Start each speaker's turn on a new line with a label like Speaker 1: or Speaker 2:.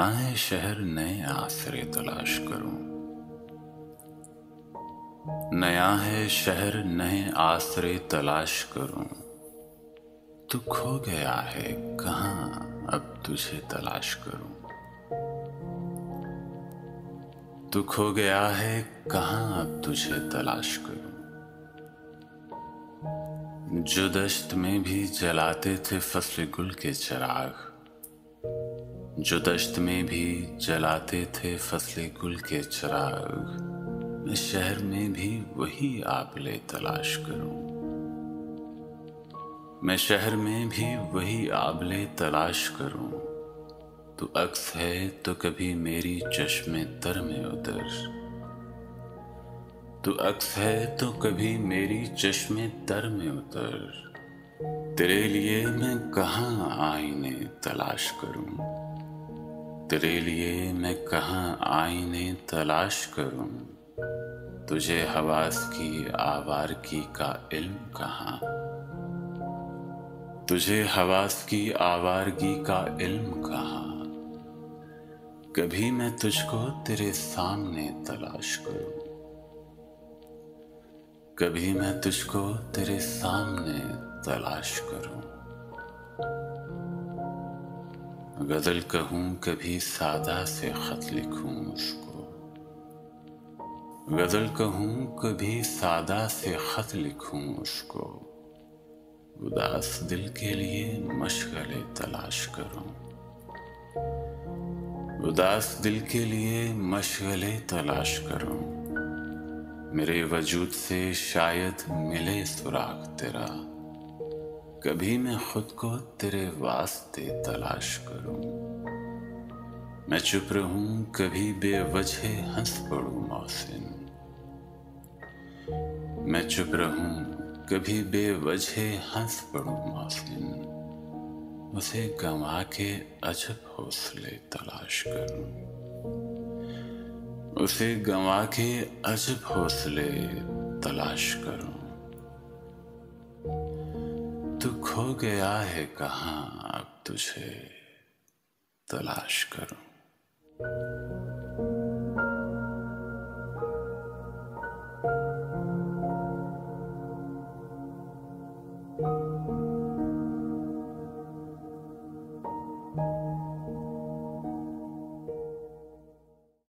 Speaker 1: नया है शहर नए आसरे तलाश करूं। नया है शहर नए आसरे तलाश करूं। तू खो गया है कहाँ अब तुझे तलाश करूं। तू खो गया है कहाँ अब तुझे तलाश करूं। जो दश्त में भी जलाते थे फसले गुल के चिराग, जो दश्त में भी जलाते थे फसले गुल के चिराग, मैं शहर में भी वही आबले तलाश करूं। मैं शहर में भी वही आबले तलाश करूं। तू अक्स है तो कभी मेरी चश्मे तर में उतर। तू अक्स है तो कभी मेरी चश्मे तर में उतर। तेरे लिए मैं कहाँ आईने तलाश करूं। तेरे लिए मैं कहाँ आईने तलाश करूं। तुझे हवास की आवारगी का इल्म कहाँ। तुझे हवास की आवारगी का इल्म कहाँ। कभी मैं तुझको तेरे सामने तलाश करूं। कभी मैं तुझको तेरे सामने तलाश करूं। गजल कहूं कभी सादा से खत लिखूं उसको। गजल कहूं कभी सादा से खत लिखूं उसको। उदास दिल के लिए मशगले तलाश करूं। उदास दिल के लिए मशगले तलाश करूं। मेरे वजूद से शायद मिले सुराग तेरा। कभी मैं खुद को तेरे वास्ते तलाश करूं। मैं चुप रहूं कभी बेवजह हंस पड़ूं मोहसिन। मैं चुप रहूं कभी बेवजह हंस पड़ूं मोहसिन। उसे गंवा के अजब हौसले तलाश करूं। उसे गंवा के अजब हौसले तलाश करूं। तू खो गया है कहाँ अब तुझे तलाश करूं।